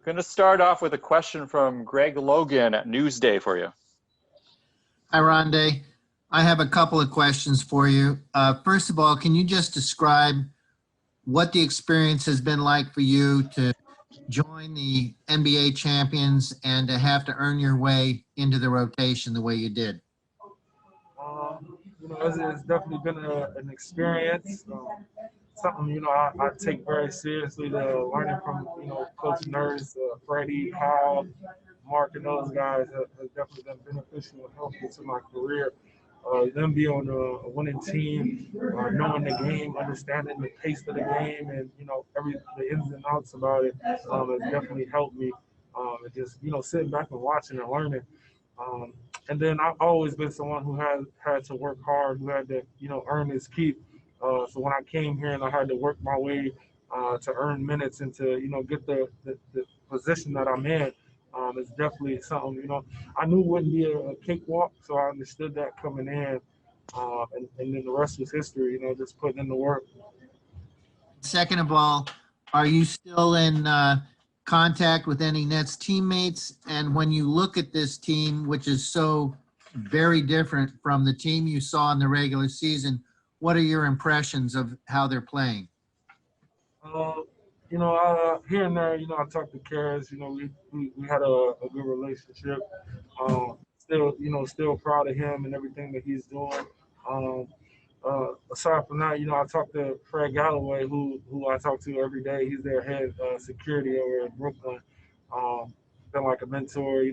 Going to start off with a question from Greg Logan at Newsday for you. Hi, Rondae. I have a couple of questions for you. First of all, can you just describe what the experience has been like for you to join the NBA champions and to have to earn your way into the rotation the way you did? It's definitely been an experience. Something, I take very seriously. The learning from, Coach Nurse, Freddie, Kyle, Mark, and those guys has definitely been beneficial and helpful to my career. Them being on a winning team, knowing the game, understanding the pace of the game, and the ins and outs about it has definitely helped me. And just sitting back and watching and learning. And then I've always been someone who had to work hard, who had to earn his keep. So when I came here and I had to work my way to earn minutes and to get the position that I'm in. It's definitely something, I knew it wouldn't be a cakewalk, so I understood that coming in. And then the rest was history, just putting in the work. Second of all, are you still in contact with any Nets teammates? And when you look at this team, which is so very different from the team you saw in the regular season, what are your impressions of how they're playing? Here and there, I talked to Karras. We had a good relationship. Still proud of him and everything that he's doing. Aside from that, I talked to Fred Galloway, who I talk to every day. He's their head security over in Brooklyn. Been like a mentor,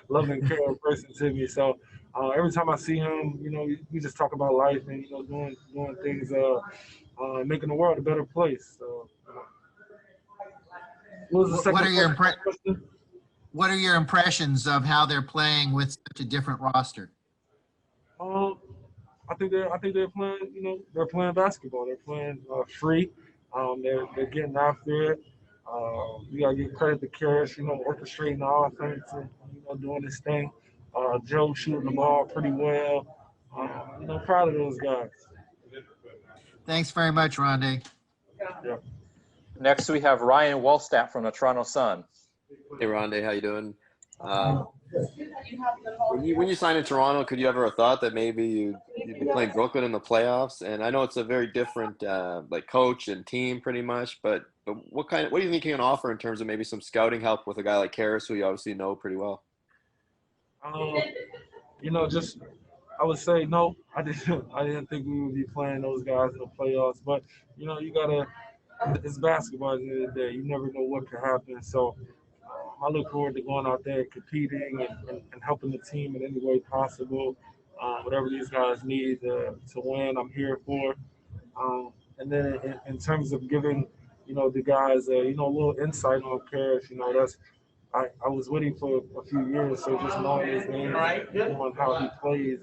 loving, caring person to me. So every time I see him, we just talk about life and doing things, making the world a better place. So. What was the second question? What are your impressions of how they're playing with such a different roster? I think they're playing. They're playing basketball. They're playing free. They're getting after it. We gotta give credit to Karras, orchestrating the offense and doing his thing. Joe shooting the ball pretty well. Proud of those guys. Thanks very much, Rondae. Yeah. Next, we have Ryan Wallstat from the Toronto Sun. Hey, Rondae, how you doing? When you signed in Toronto, could you ever have thought that maybe you'd be playing Brooklyn in the playoffs? And I know it's a very different coach and team pretty much, but what do you think you can offer in terms of maybe some scouting help with a guy like Karras, who you obviously know pretty well? I would say no. I didn't think we would be playing those guys in the playoffs, but you gotta. It's basketball at the end of the day. You never know what could happen. So I look forward to going out there and competing and helping the team in any way possible. Whatever these guys need to win, I'm here for. And then in terms of giving, the guys, a little insight on Karras, that's I was with him for a few years, so just knowing his name, knowing how he plays,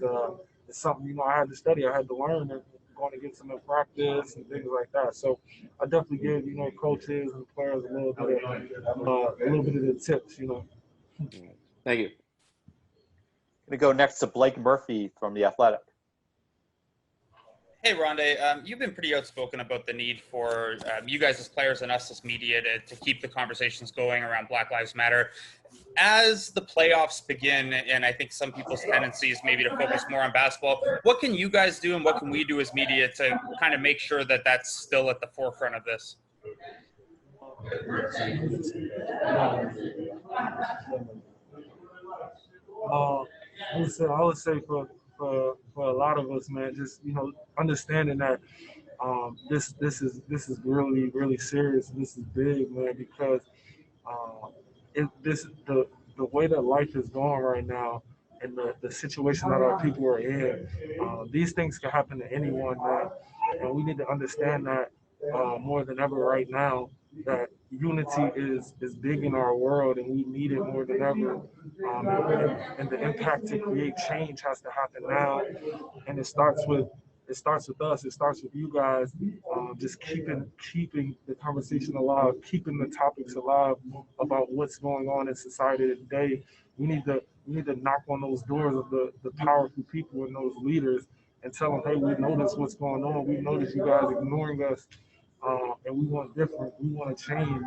is something I had to study. I had to learn and going to get some in practice and things like that. So I definitely give coaches and players a little bit of the tips. Thank you. Going to go next to Blake Murphy from The Athletic. Hey, Rondae, you've been pretty outspoken about the need for you guys as players and us as media to keep the conversations going around Black Lives Matter. As the playoffs begin, and I think some people's tendency is maybe to focus more on basketball, what can you guys do and what can we do as media to kind of make sure that that's still at the forefront of this? I would say for a lot of us, man, just understanding that this is really, really serious. This is big, man, because the way that life is going right now and the situation that our people are in, these things can happen to anyone, man. And we need to understand that more than ever right now, that unity is big in our world and we need it more than ever. And the impact to create change has to happen now. And it starts with us. It starts with you guys, just keeping the conversation alive, keeping the topics alive about what's going on in society today. We need to knock on those doors of the powerful people and those leaders and tell them, hey, we notice what's going on. We notice you guys ignoring us, and we want different. We want to change.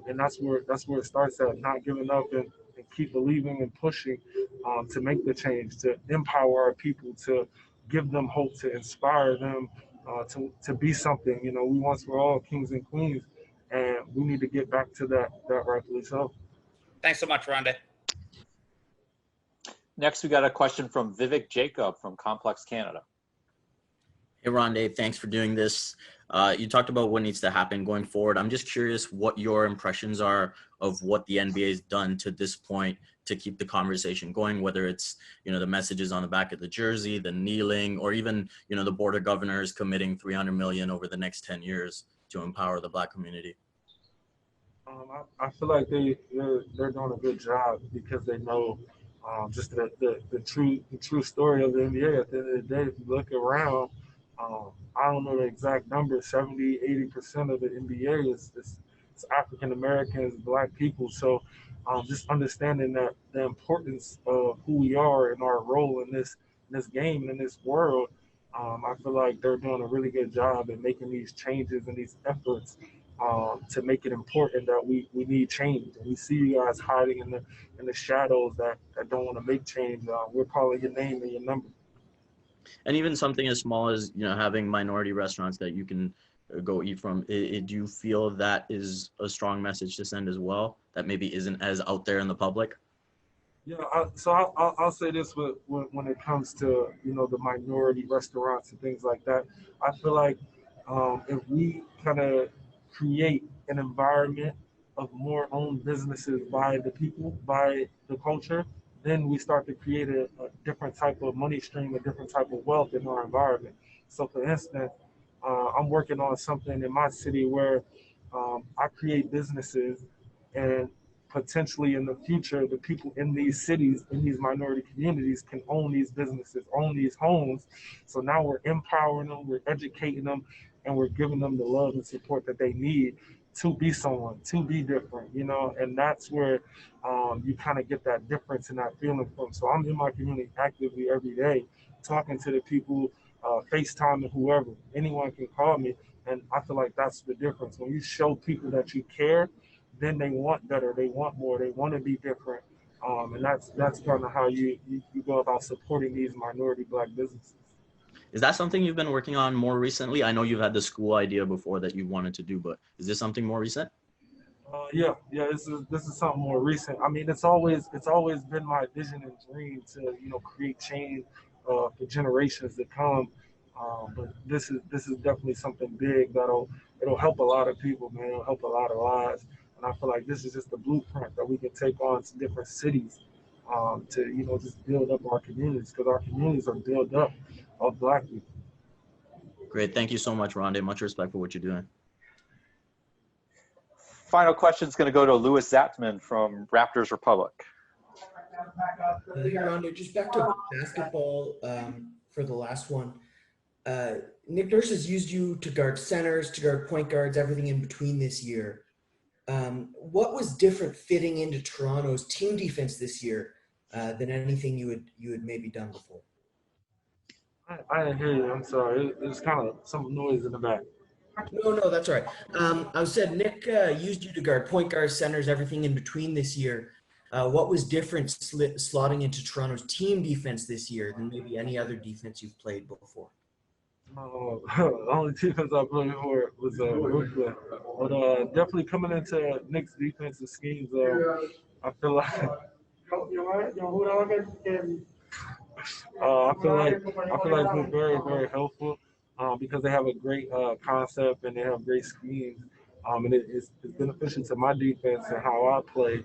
And that's where it starts at, not giving up and keep believing and pushing to make the change, to empower our people, to give them hope, to inspire them to be something. You know, we once were all kings and queens, and we need to get back to that rightfully so. Thanks so much, Rondae. Next, we got a question from Vivek Jacob from Complex Canada. Hey, Rondae, thanks for doing this. You talked about what needs to happen going forward. I'm just curious what your impressions are of what the NBA has done to this point to keep the conversation going, whether it's, you know, the messages on the back of the jersey, the kneeling, or even, you know, the Board of Governors committing $300 million over the next 10 years to empower the Black community. I feel like they're doing a good job because they know just the true story of the NBA. At the end of the day, if you look around, I don't know the exact number, 70-80% of the NBA is African Americans, Black people. So just understanding that the importance of who we are and our role in this game and in this world, I feel like they're doing a really good job in making these changes and these efforts to make it important that we need change. And we see you guys hiding in the shadows that don't want to make change. We're calling your name and your number. And even something as small as, you know, having minority restaurants that you can go eat from. Do you feel that is a strong message to send as well, that maybe isn't as out there in the public? Yeah, so I'll say this when it comes to, you know, the minority restaurants and things like that. I feel like if we kind of create an environment of more owned businesses by the people, by the culture, then we start to create a different type of money stream, a different type of wealth in our environment. So, for instance, I'm working on something in my city where I create businesses, and potentially in the future, the people in these cities, in these minority communities, can own these businesses, own these homes. So now we're empowering them, we're educating them, and we're giving them the love and support that they need to be someone, to be different, you know, and that's where you kind of get that difference and that feeling from. So I'm in my community actively every day, talking to the people, FaceTiming whoever, anyone can call me, and I feel like that's the difference. When you show people that you care, then they want better, they want more, they want to be different, and that's kind of how you go about supporting these minority Black businesses. Is that something you've been working on more recently? I know you've had the school idea before that you wanted to do, but is this something more recent? Yeah. This is something more recent. I mean, it's always been my vision and dream to, you know, create change for generations to come. But this is definitely something big it'll help a lot of people, man. It'll help a lot of lives, and I feel like this is just the blueprint that we can take on to different cities to, you know, just build up our communities, because our communities are built up of Black people. Great. Thank you so much, Rondae. Much respect for what you're doing. Final question is going to go to Louis Zatman from Raptors Republic. Hey, Rondae, just back to basketball for the last one. Nick Nurse has used you to guard centers, to guard point guards, everything in between this year. What was different fitting into Toronto's team defense this year than anything you had maybe done before? I didn't hear you. I'm sorry. There's kind of some noise in the back. No, that's all right. I said Nick used you to guard point guards, centers, everything in between this year. What was different slotting into Toronto's team defense this year than maybe any other defense you've played before? The only defense I played for was Brooklyn. But definitely coming into Nick's defensive schemes, I feel like I feel like they're very, very helpful because they have a great concept and they have great schemes. And it's beneficial to my defense and how I play,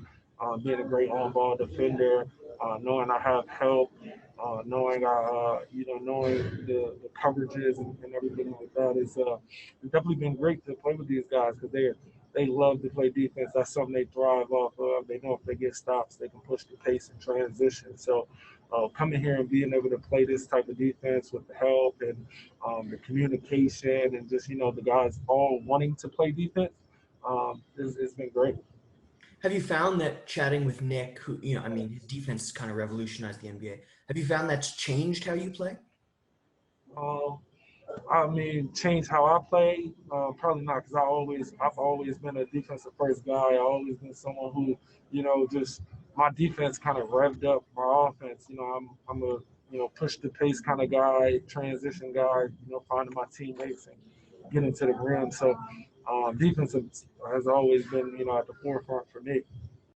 being a great on-ball defender, knowing I have help, knowing knowing the coverages and everything like that. It's definitely been great to play with these guys because they love to play defense. That's something they thrive off of. They know if they get stops, they can push the pace and transition. So coming here and being able to play this type of defense with the help and the communication and just, you know, the guys all wanting to play defense, it's been great. Have you found that chatting with Nick, who, you know, I mean, his defense has kind of revolutionized the NBA. Have you found that's changed how you play? I mean, change how I play? Probably not, because I've always been a defensive first guy. I've always been someone who, just my defense kind of revved up my offense. I'm a push the pace kind of guy, transition guy. Finding my teammates and getting to the rim. So defense has always been at the forefront for me.